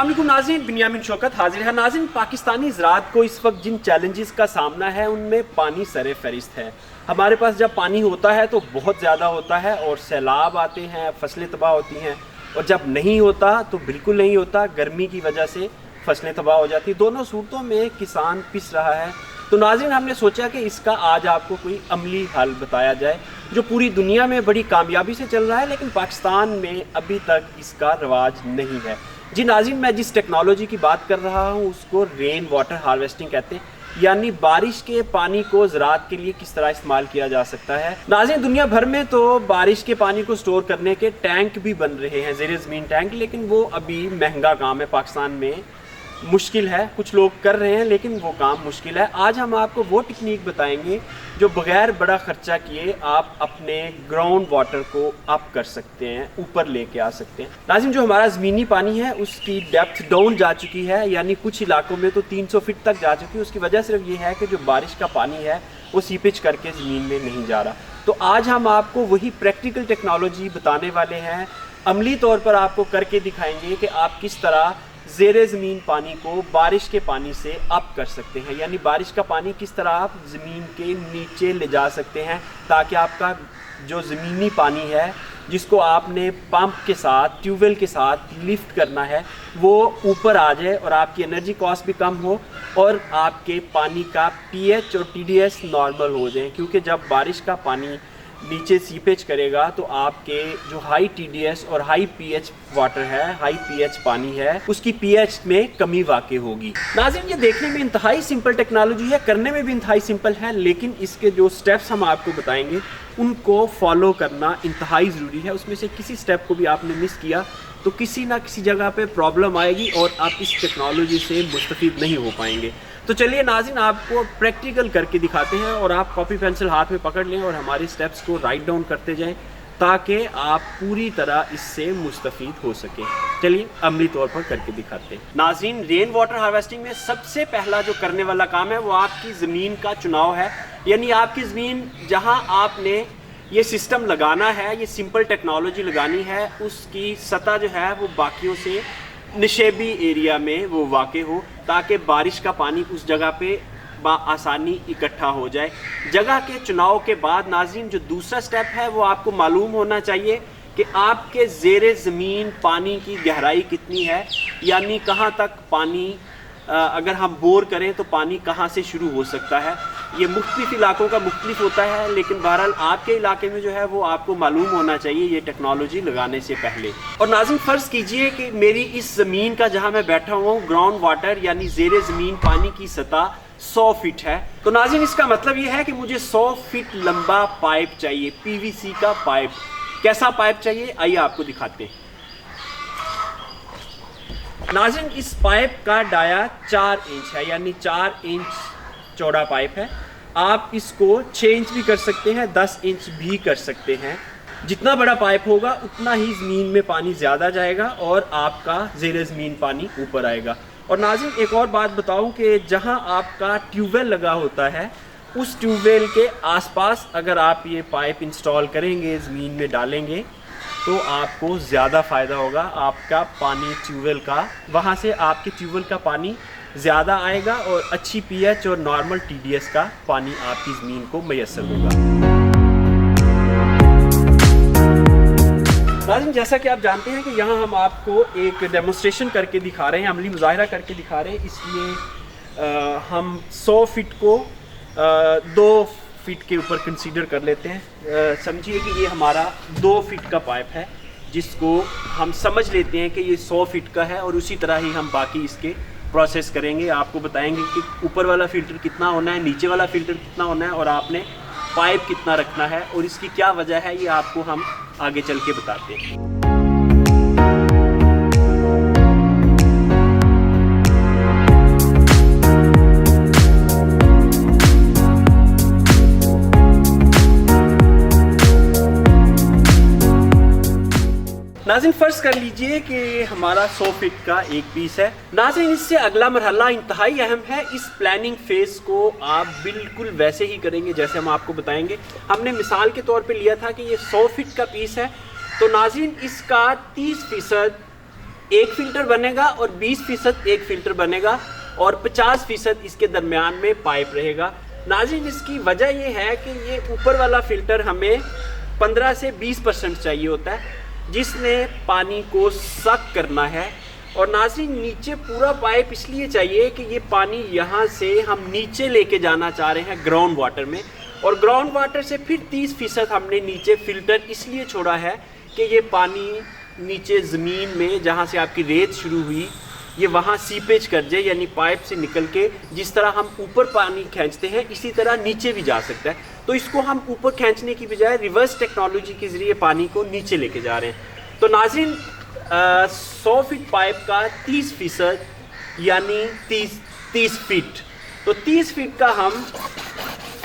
अस्सलाम वालेकुम नाज़रीन, बिन्यामिन शौकत हाजिर है। नाज़रीन, पाकिस्तानी ज़राअत को इस वक्त जिन चैलेंजेस का सामना है उनमें पानी सरे फहरिस्त है। हमारे पास जब पानी होता है तो बहुत ज़्यादा होता है और सैलाब आते हैं, फसलें तबाह होती हैं, और जब नहीं होता तो बिल्कुल नहीं होता, गर्मी की वजह से फसलें तबाह हो जाती। दोनों सूरतों में किसान पिस रहा है। तो नाज़रीन, हमने सोचा कि इसका आज आपको कोई अमली हल बताया जाए जो पूरी दुनिया में बड़ी कामयाबी से चल रहा है, लेकिन पाकिस्तान में अभी तक इसका रवाज नहीं है। जी नाज़रीन, मैं जिस टेक्नोलॉजी की बात कर रहा हूँ उसको रेन वाटर हार्वेस्टिंग कहते हैं, यानी बारिश के पानी को ज़राअत के लिए किस तरह इस्तेमाल किया जा सकता है। नाज़रीन, दुनिया भर में तो बारिश के पानी को स्टोर करने के टैंक भी बन रहे हैं, ज़ेरे ज़मीन टैंक, लेकिन वो अभी महंगा काम है, पाकिस्तान में मुश्किल है। कुछ लोग कर रहे हैं लेकिन वो काम मुश्किल है। आज हम आपको वो टेक्निक बताएंगे जो बगैर बड़ा खर्चा किए आप अपने ग्राउंड वाटर को अप कर सकते हैं, ऊपर लेके आ सकते हैं। नाज़रीन, जो हमारा ज़मीनी पानी है उसकी डेप्थ डाउन जा चुकी है, यानी कुछ इलाकों में तो 300 फीट तक जा चुकी है। उसकी वजह सिर्फ ये है कि जो बारिश का पानी है वो सीपेज करके ज़मीन में नहीं जा रहा। तो आज हम आपको वही प्रैक्टिकल टेक्नोलॉजी बताने वाले हैं, अमली तौर पर आपको करके दिखाएंगे कि आप किस तरह ज़ेरे ज़मीन पानी को बारिश के पानी से अप कर सकते हैं, यानी बारिश का पानी किस तरह आप ज़मीन के नीचे ले जा सकते हैं ताकि आपका जो ज़मीनी पानी है जिसको आपने पंप के साथ, ट्यूबवेल के साथ लिफ्ट करना है, वो ऊपर आ जाए और आपकी एनर्जी कॉस्ट भी कम हो और आपके पानी का पीएच और टीडीएस नॉर्मल हो जाए। क्योंकि जब बारिश का पानी नीचे सीपेज करेगा तो आपके जो हाई टीडीएस और हाई पीएच वाटर है, हाई पीएच पानी है, उसकी पीएच में कमी वाक़ई होगी। नाज़रीन, ये देखने में इंतहाई सिंपल टेक्नोलॉजी है, करने में भी इंतहाई सिंपल है, लेकिन इसके जो स्टेप्स हम आपको बताएंगे उनको फॉलो करना इंतहाई ज़रूरी है। उसमें से किसी स्टेप को भी आपने मिस किया तो किसी ना किसी जगह पे प्रॉब्लम आएगी और आप इस टेक्नोलॉजी से मुस्तफ़ीद नहीं हो पाएंगे। तो चलिए नाज़रीन, आपको प्रैक्टिकल करके दिखाते हैं और आप कॉपी पेंसिल हाथ में पकड़ लें और हमारे स्टेप्स को राइट डाउन करते जाएं ताकि आप पूरी तरह इससे मुस्तफ़ीद हो सकें। चलिए अमली तौर पर करके दिखाते हैं। नाज़रीन, रेन वाटर हार्वेस्टिंग में सबसे पहला जो करने वाला काम है वो आपकी ज़मीन का चुनाव है, यानी आपकी ज़मीन जहाँ आपने ये सिस्टम लगाना है, ये सिंपल टेक्नोलॉजी लगानी है, उसकी सतह जो है वो बाकियों से निशेबी एरिया में वो वाक़ हो ताकि बारिश का पानी उस जगह पे आसानी इकट्ठा हो जाए। जगह के चुनाव के बाद नाज़रीन, जो दूसरा स्टेप है वो आपको मालूम होना चाहिए कि आपके ज़ेरे ज़मीन पानी की गहराई कितनी है, यानी कहाँ तक पानी, अगर हम बोर करें तो पानी कहाँ से शुरू हो सकता है। ये मुख्तलिफ इलाकों का मुख्तलिफ होता है, लेकिन बहरहाल आपके इलाके में जो है वो आपको मालूम होना चाहिए ये टेक्नोलॉजी लगाने से पहले। और नाज़रीन, फ़र्ज़ कीजिए कि मेरी इस ज़मीन का जहाँ मैं बैठा हुआ हूँ ग्राउंड वाटर यानी ज़ेरे ज़मीन पानी की सतह 100 फीट है। तो नाज़रीन, इसका मतलब ये है कि मुझे 100 फीट लंबा पाइप चाहिए, पीवीसी का पाइप। कैसा पाइप चाहिए आइए आपको दिखाते हैं। नाज़रीन, इस पाइप का डाया 4 इंच है, यानी 4 इंच चौड़ा पाइप है। आप इसको 6 इंच भी कर सकते हैं, 10 इंच भी कर सकते हैं। जितना बड़ा पाइप होगा उतना ही ज़मीन में पानी ज़्यादा जाएगा और आपका ज़ेरे ज़मीन पानी ऊपर आएगा। और नाज़रीन, एक और बात बताऊं कि जहां आपका ट्यूबवेल लगा होता है उस ट्यूबवेल के आसपास अगर आप ये पाइप इंस्टॉल करेंगे, ज़मीन में डालेंगे, तो आपको ज़्यादा फ़ायदा होगा। आपका पानी ट्यूबवेल का, वहाँ से आपके ट्यूबवेल का पानी ज़्यादा आएगा और अच्छी पीएच और नॉर्मल टीडीएस का पानी आपकी ज़मीन को मैसर होगा। नाज़रीन, जैसा कि आप जानते हैं कि यहाँ हम आपको एक डेमोन्स्ट्रेशन करके दिखा रहे हैं, अमली मुज़ाहिरा करके दिखा रहे हैं, इसलिए हम 100 फीट को 2 फीट के ऊपर कंसीडर कर लेते हैं। समझिए कि ये हमारा 2 फीट का पाइप है जिसको हम समझ लेते हैं कि ये 100 फीट का है, और उसी तरह ही हम बाकी इसके प्रोसेस करेंगे। आपको बताएंगे कि ऊपर वाला फ़िल्टर कितना होना है, नीचे वाला फ़िल्टर कितना होना है और आपने पाइप कितना रखना है और इसकी क्या वजह है, ये आपको हम आगे चल के बताते हैं। नाज़रीन, फ़र्ज़ कर लीजिए कि हमारा 100 फीट का एक पीस है। नाज़रीन, इससे अगला मरहला इंतहाई अहम है। इस प्लानिंग फेज़ को आप बिल्कुल वैसे ही करेंगे जैसे हम आपको बताएंगे। हमने मिसाल के तौर पे लिया था कि ये 100 फीट का पीस है, तो नाज़रीन इसका 30% एक फिल्टर बनेगा और 20% एक फिल्टर बनेगा और 50% इसके दरमियान में पाइप रहेगा। नाज़रीन, इसकी वजह ये है कि ये ऊपर वाला फ़िल्टर हमें 15 से 20% चाहिए होता है जिसने पानी को सक करना है। और नाज़रीन, नीचे पूरा पाइप इसलिए चाहिए कि ये पानी यहाँ से हम नीचे लेके जाना चाह रहे हैं ग्राउंड वाटर में, और ग्राउंड वाटर से फिर 30% हमने नीचे फ़िल्टर इसलिए छोड़ा है कि ये पानी नीचे ज़मीन में जहाँ से आपकी रेत शुरू हुई ये वहाँ सीपेज कर जाए, यानी पाइप से निकल के जिस तरह हम ऊपर पानी खींचते हैं इसी तरह नीचे भी जा सकता है। तो इसको हम ऊपर खींचने की बजाय रिवर्स टेक्नोलॉजी के ज़रिए पानी को नीचे लेके जा रहे हैं। तो नाज़रीन, 100 फीट पाइप का 30% यानी 30 फीट, तो 30 फीट का हम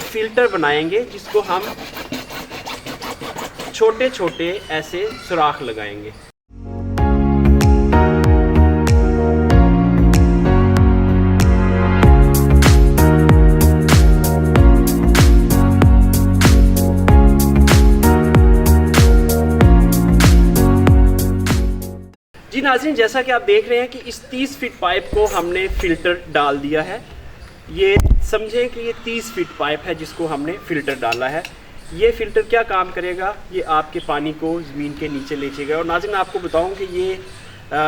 फिल्टर बनाएंगे जिसको हम छोटे छोटे ऐसे सुराख लगाएंगे। जी नाज़रीन, जैसा कि आप देख रहे हैं कि इस 30 फीट पाइप को हमने फ़िल्टर डाल दिया है। ये समझें कि ये 30 फीट पाइप है जिसको हमने फ़िल्टर डाला है। ये फ़िल्टर क्या काम करेगा, ये आपके पानी को ज़मीन के नीचे ले जाएगा। और नाज़रीन, आपको बताऊं कि ये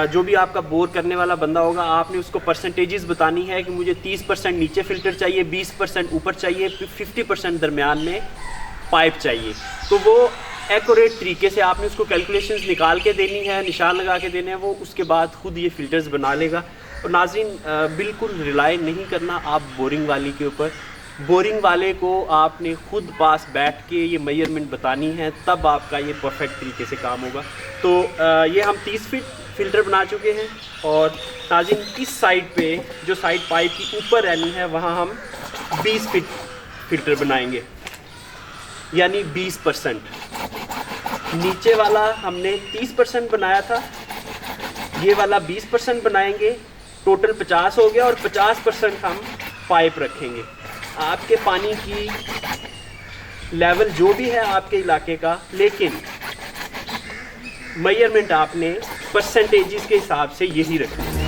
जो भी आपका बोर करने वाला बंदा होगा, आपने उसको परसेंटेजेस बतानी है कि मुझे 30% नीचे फ़िल्टर चाहिए, 20% ऊपर चाहिए, 50% दरमियान में पाइप चाहिए। तो वो एक्यूरेट तरीके से आपने उसको कैलकुलेशंस निकाल के देनी है, निशान लगा के देने हैं, वो उसके बाद खुद ये फ़िल्टर्स बना लेगा। और नाज़रीन, बिल्कुल रिलाई नहीं करना आप बोरिंग वाली के ऊपर। बोरिंग वाले को आपने खुद पास बैठ के ये मेजरमेंट बतानी है, तब आपका ये परफेक्ट तरीके से काम होगा। तो ये हम 30 फीट फ़िल्टर बना चुके हैं। और नाज़रीन, इस साइड पे जो साइड पाइप की ऊपर रहनी है वहाँ हम 20 फीट फ़िल्टर बनाएंगे, यानी 20%। नीचे वाला हमने 30% बनाया था, ये वाला 20% बनाएंगे, टोटल 50 हो गया। और 50% हम पाइप रखेंगे। आपके पानी की लेवल जो भी है आपके इलाके का, लेकिन मेजरमेंट आपने परसेंटेजेस के हिसाब से यही रखना है।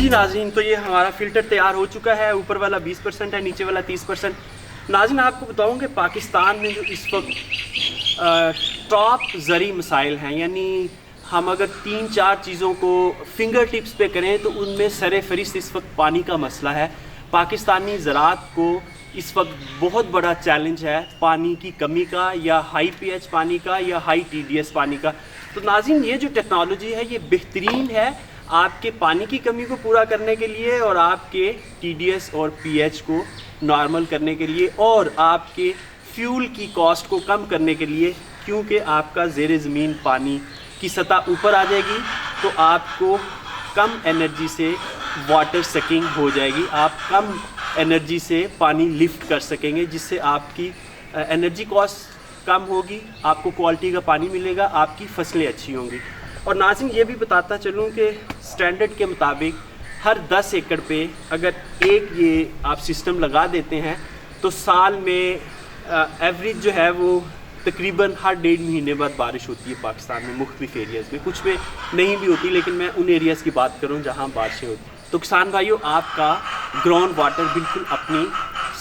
नाज़रीन, तो ये हमारा फ़िल्टर तैयार हो चुका है। ऊपर वाला 20% है, नीचे वाला 30%। नाज़रीन, आपको बताऊं कि पाकिस्तान में जो इस वक्त टॉप ज़री मसाइल हैं, यानी हम अगर 3-4 चीज़ों को फिंगर टिप्स पे करें तो उनमें सरे फहरिस्त इस वक्त पानी का मसला है। पाकिस्तानी ज़राअत को इस वक्त बहुत बड़ा चैलेंज है पानी की कमी का, या हाई पीएच पानी का, या हाई टीडीएस पानी का। तो नाज़रीन, ये जो टेक्नोलॉजी है ये बेहतरीन है आपके पानी की कमी को पूरा करने के लिए, और आपके टीडीएस और पीएच को नॉर्मल करने के लिए, और आपके फ्यूल की कॉस्ट को कम करने के लिए। क्योंकि आपका ज़ेरे ज़मीन पानी की सतह ऊपर आ जाएगी तो आपको कम एनर्जी से वाटर सकिंग हो जाएगी, आप कम एनर्जी से पानी लिफ्ट कर सकेंगे, जिससे आपकी एनर्जी कॉस्ट कम होगी, आपको क्वालिटी का पानी मिलेगा, आपकी फसलें अच्छी होंगी। और नाज़रीन, ये भी बताता चलूँ कि स्टैंडर्ड के मुताबिक हर 10 एकड़ पे अगर एक ये आप सिस्टम लगा देते हैं तो साल में एवरेज जो है वो तकरीबन हर 1.5 महीने बाद बारिश होती है पाकिस्तान में मुख्तलिफ एरियाज़ में। कुछ में नहीं भी होती, लेकिन मैं उन एरियाज़ की बात करूँ जहाँ बारिशें होती। तो किसान भाइयों, आपका ग्राउंड वाटर बिल्कुल अपनी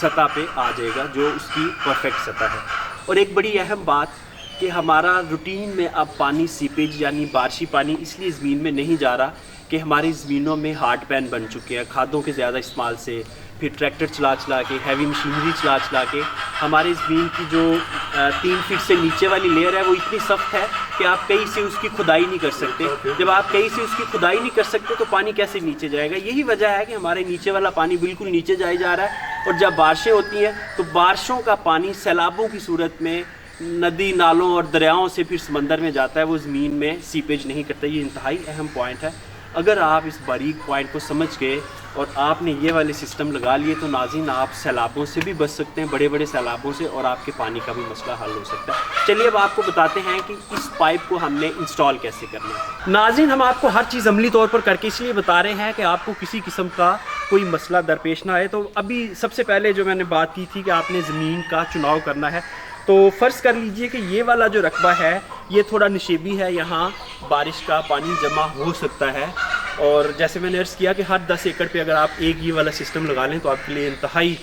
सतह पे आ जाएगा, जो उसकी परफेक्ट सतह है। और एक बड़ी अहम बात कि हमारा रूटीन में अब पानी सीपेज यानी बारिशी पानी इसलिए ज़मीन में नहीं जा रहा कि हमारी ज़मीनों में हार्ड पैन बन चुके हैं खादों के ज़्यादा इस्तेमाल से, फिर ट्रैक्टर चला चला के, हैवी मशीनरी चला चला के हमारी ज़मीन की जो 3 फीट से नीचे वाली लेयर है वो इतनी सख्त है कि आप कहीं से उसकी खुदाई नहीं कर सकते। जब आप कहीं से उसकी खुदाई नहीं कर सकते तो पानी कैसे नीचे जाएगा। यही वजह है कि हमारे नीचे वाला पानी बिल्कुल नीचे जाए जा रहा है। और जब बारिशें होती हैं तो बारिशों का पानी सैलाबों की सूरत में नदी नालों और दरियाओं से फिर समंदर में जाता है, वो ज़मीन में सीपेज नहीं करता। ये इंतहाई अहम पॉइंट है। अगर आप इस बारीक पॉइंट को समझ गए और आपने ये वाले सिस्टम लगा लिए तो नाज़रीन आप सैलाबों से भी बच सकते हैं, बड़े बड़े सैलाबों से, और आपके पानी का भी मसला हल हो सकता है। चलिए अब आपको बताते हैं कि इस पाइप को हमने इंस्टॉल कैसे करना है। नाज़रीन, हम आपको हर चीज़ अमली तौर पर करके इसलिए बता रहे हैं कि आपको किसी किस्म का कोई मसला दरपेश ना आए। तो अभी सबसे पहले जो मैंने बात की थी कि आपने ज़मीन का चुनाव करना है, तो फ़र्ज़ कर लीजिए कि ये वाला जो रकबा है ये थोड़ा नशेबी है, यहाँ बारिश का पानी जमा हो सकता है। और जैसे मैंने अर्ज़ किया कि हर 10 एकड़ पे अगर आप एक ये वाला सिस्टम लगा लें तो आपके लिए इंतहाई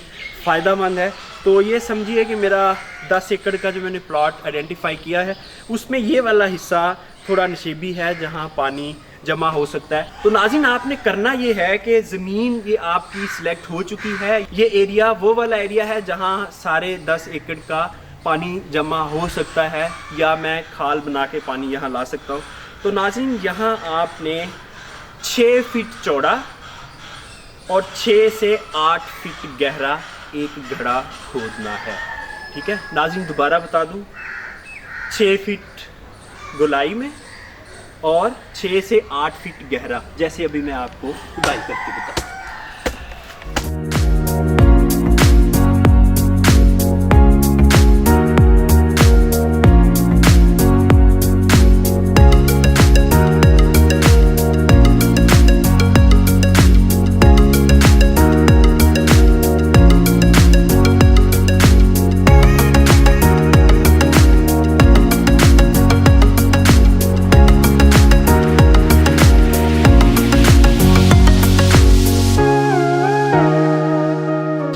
फ़ायदेमंद है। तो ये समझिए कि मेरा 10 एकड़ का जो मैंने प्लॉट आइडेंटिफाई किया है उसमें ये वाला हिस्सा थोड़ा नशेबी है जहाँ पानी जमा हो सकता है। तो नाज़रीन, आपने करना ये है कि ज़मीन ये आपकी सिलेक्ट हो चुकी है। ये एरिया वो वाला एरिया है जहाँ सारे 10 एकड़ का पानी जमा हो सकता है या मैं खाल बना के पानी यहाँ ला सकता हूँ। तो नाज़रीन, यहाँ आपने 6 फीट चौड़ा और 6 से 8 फीट गहरा एक घड़ा खोदना है। ठीक है नाज़रीन, दोबारा बता दूँ, 6 फीट गोलाई में और 6 से 8 फीट गहरा, जैसे अभी मैं आपको खुदाई करके बताऊँ।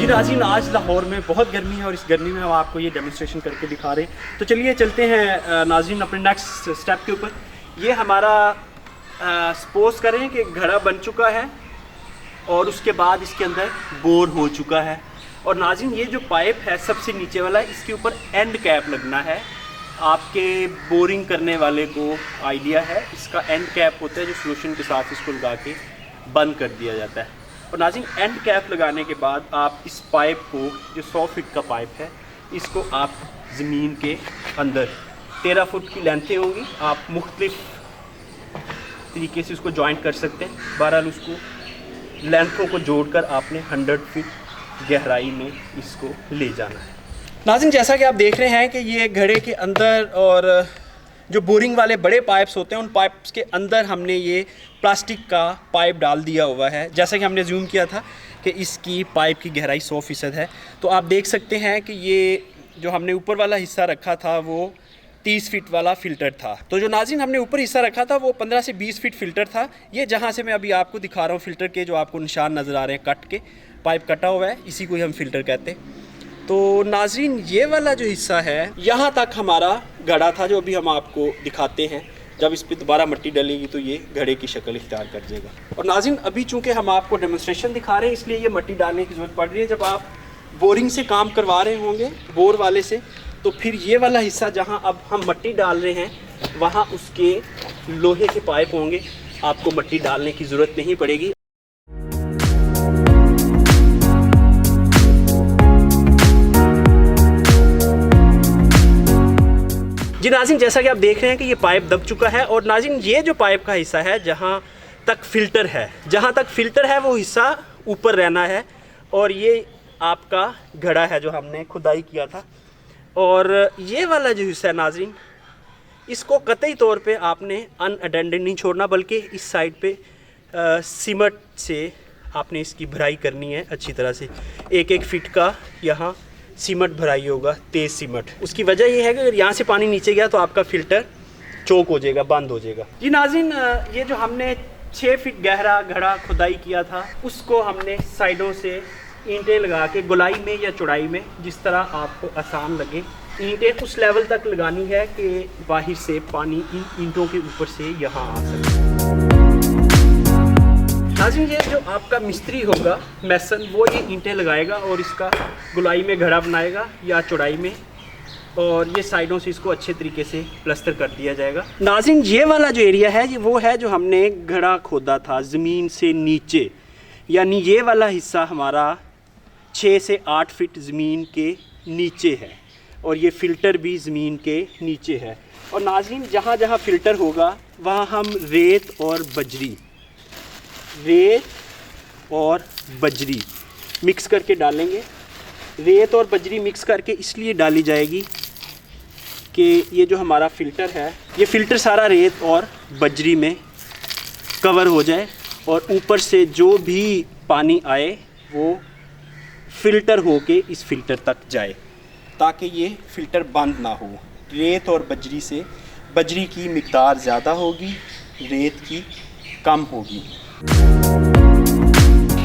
नाज़रीन, आज लाहौर में बहुत गर्मी है और इस गर्मी में हम आपको ये डेमोन्स्ट्रेशन करके दिखा रहे हैं। तो चलिए चलते हैं नाज़रीन अपने नेक्स्ट स्टेप के ऊपर। ये हमारा सपोज करें कि घड़ा बन चुका है और उसके बाद इसके अंदर बोर हो चुका है। और नाज़रीन, ये जो पाइप है सबसे नीचे वाला, इसके ऊपर एंड कैप लगना है। आपके बोरिंग करने वाले को आइडिया है, इसका एंड कैप होता है जो सोल्यूशन के साथ इसको लगा के बंद कर दिया जाता है। और नाज़रीन, एंड कैप लगाने के बाद आप इस पाइप को, जो 100 फीट का पाइप है, इसको आप ज़मीन के अंदर 13 फुट की लेंथें होंगी, आप मुख्तलिफ तरीके से उसको जॉइंट कर सकते हैं। बहरहाल उसको लेंथों को जोड़कर आपने 100 फीट गहराई में इसको ले जाना है। नाज़रीन, जैसा कि आप देख रहे हैं कि ये घड़े के अंदर और जो बोरिंग वाले बड़े पाइप्स होते हैं उन पाइप्स के अंदर हमने ये प्लास्टिक का पाइप डाल दिया हुआ है। जैसा कि हमने ज़ूम किया था कि इसकी पाइप की गहराई 100% है। तो आप देख सकते हैं कि ये जो हमने ऊपर वाला हिस्सा रखा था वो 30 फीट वाला फ़िल्टर था। तो जो नाज़रीन हमने ऊपर हिस्सा रखा था वो 15 से 20 फीट फ़िल्टर था। ये जहाँ से मैं अभी आपको दिखा रहा हूँ फ़िल्टर के जो आपको निशान नज़र आ रहे हैं कट के, पाइप कटा हुआ है, इसी को ही हम फ़िल्टर कहते हैं। तो नाज़रीन, ये वाला जो हिस्सा है यहाँ तक हमारा घड़ा था जो अभी हम आपको दिखाते हैं। जब इस पर दोबारा मिट्टी डलेगी तो ये घड़े की शक्ल इख्तियार कर जाएगा। और नाज़रीन, अभी चूँकि हम आपको डेमोन्स्ट्रेशन दिखा रहे हैं इसलिए ये मिट्टी डालने की ज़रूरत पड़ रही है। जब आप बोरिंग से काम करवा रहे होंगे, बोर वाले से, तो फिर ये वाला हिस्सा जहाँ अब हम मिट्टी डाल रहे हैं वहाँ उसके लोहे के पाइप होंगे, आपको मिट्टी डालने की ज़रूरत नहीं पड़ेगी। जी नाज़रीन, जैसा कि आप देख रहे हैं कि ये पाइप दब चुका है। और नाज़रीन, ये जो पाइप का हिस्सा है जहाँ तक फ़िल्टर है वो हिस्सा ऊपर रहना है। और ये आपका घड़ा है जो हमने खुदाई किया था। और ये वाला जो हिस्सा है नाज़रीन, इसको कतई तौर पे आपने अनअटेंडेड नहीं छोड़ना, बल्कि इस साइड पे सीमेंट से आपने इसकी भराई करनी है अच्छी तरह से। 1-1 फीट का यहाँ सीमेंट भराई होगा, तेज़ सीमेंट। उसकी वजह ये है कि अगर यहाँ से पानी नीचे गया तो आपका फ़िल्टर चोक हो जाएगा, बंद हो जाएगा। जी नाज़रीन, ये जो हमने 6 फीट गहरा घड़ा खुदाई किया था उसको हमने साइडों से ईंटें लगा के गोलाई में या चौड़ाई में, जिस तरह आपको आसान लगे, ईंटें उस लेवल तक लगानी है कि बाहर से पानी इन ईंटों के ऊपर से यहाँ आ सके। नाज़रीन, ये जो आपका मिस्त्री होगा, मैसन, वो ये ईंटें लगाएगा और इसका गोलाई में घड़ा बनाएगा या चौड़ाई में, और ये साइडों से इसको अच्छे तरीके से प्लास्टर कर दिया जाएगा। नाज़रीन, ये वाला जो एरिया है ये वो है जो हमने घड़ा खोदा था ज़मीन से नीचे, यानी ये वाला हिस्सा हमारा 6 से 8 फीट ज़मीन के नीचे है और ये फ़िल्टर भी ज़मीन के नीचे है। और नाज़रीन, जहाँ जहाँ फ़िल्टर होगा वहाँ हम रेत और बजरी मिक्स करके डालेंगे। रेत और बजरी मिक्स करके इसलिए डाली जाएगी कि ये जो हमारा फ़िल्टर है, ये फ़िल्टर सारा रेत और बजरी में कवर हो जाए और ऊपर से जो भी पानी आए वो फ़िल्टर होके इस फ़िल्टर तक जाए, ताकि ये फ़िल्टर बंद ना हो। रेत और बजरी से बजरी की मिक़दार ज़्यादा होगी, रेत की कम होगी।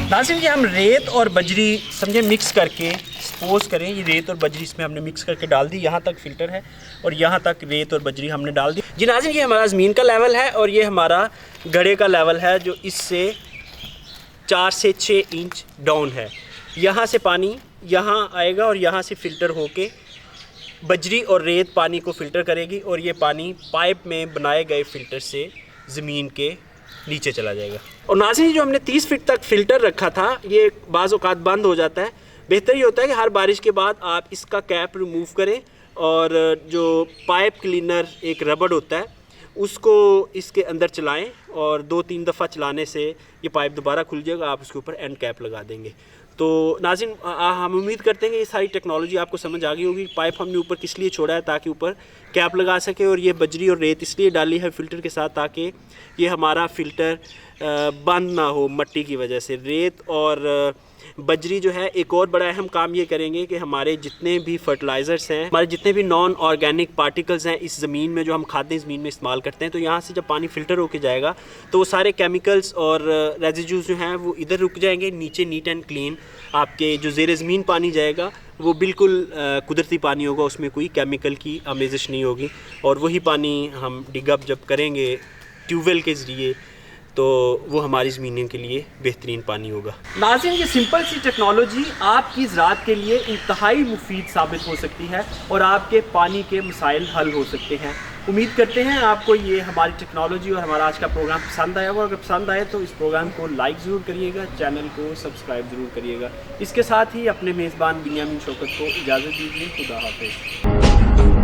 नाज़रीन ये हम रेत और बजरी समझे मिक्स करके, सपोज़ करें ये रेत और बजरी इसमें हमने मिक्स करके डाल दी, यहाँ तक फ़िल्टर है और यहाँ तक रेत और बजरी हमने डाल दी। जी नाज़रीन ये हमारा ज़मीन का लेवल है और ये हमारा गड्ढे का लेवल है जो इससे 4 से 6 इंच डाउन है। यहाँ से पानी यहाँ आएगा और यहाँ से फ़िल्टर होके बजरी और रेत पानी को फ़िल्टर करेगी और ये पानी पाइप में बनाए गए फ़िल्टर से ज़मीन के नीचे चला जाएगा। और नाज़रीन जो हमने 30 फीट तक फ़िल्टर रखा था ये बाज़ औक़ात बंद हो जाता है। बेहतर ये होता है कि हर बारिश के बाद आप इसका कैप रिमूव करें और जो पाइप क्लीनर एक रबड़ होता है उसको इसके अंदर चलाएं और 2-3 दफ़ा चलाने से ये पाइप दोबारा खुल जाएगा, आप उसके ऊपर एंड कैप लगा देंगे। तो नाज़रीन हम उम्मीद करते हैं कि ये सारी टेक्नोलॉजी आपको समझ आ गई होगी। पाइप हमने ऊपर किस लिए छोड़ा है, ताकि ऊपर कैप लगा सके, और ये बजरी और रेत इसलिए डाली है फ़िल्टर के साथ ताकि ये हमारा फ़िल्टर बंद ना हो मट्टी की वजह से। रेत और बजरी जो है एक और बड़ा अहम काम ये करेंगे कि हमारे जितने भी फर्टिलाइज़र्स हैं, हमारे जितने भी नॉन ऑर्गेनिक पार्टिकल्स हैं इस ज़मीन में, जो हम खाद्य ज़मीन में इस्तेमाल करते हैं, तो यहाँ से जब पानी फ़िल्टर होके जाएगा तो वो सारे केमिकल्स और रेजिड्यूज़ जो हैं वो इधर रुक जाएंगे। नीचे नीट एंड क्लीन आपके जो ज़ेर ज़मीन पानी जाएगा वो बिल्कुल कुदरती पानी होगा, उसमें कोई केमिकल की आमेज़िश नहीं होगी। और वही पानी हम डिग अप जब करेंगे ट्यूबवेल के ज़रिए तो वो हमारी ज़मीनों के लिए बेहतरीन पानी होगा। नाज़रीन ये सिंपल सी टेक्नोलॉजी आपकी ज़राअत के लिए इंतहाई मुफीद साबित हो सकती है और आपके पानी के मसाइल हल हो सकते हैं। उम्मीद करते हैं आपको ये हमारी टेक्नोलॉजी और हमारा आज का प्रोग्राम पसंद आया होगा। अगर पसंद आए तो इस प्रोग्राम को लाइक ज़रूर करिएगा, चैनल को सब्सक्राइब ज़रूर करिएगा। इसके साथ ही अपने मेज़बान बिन्यामीन शौकत को इजाज़त दीजिए। खुदा हाफ़िज़।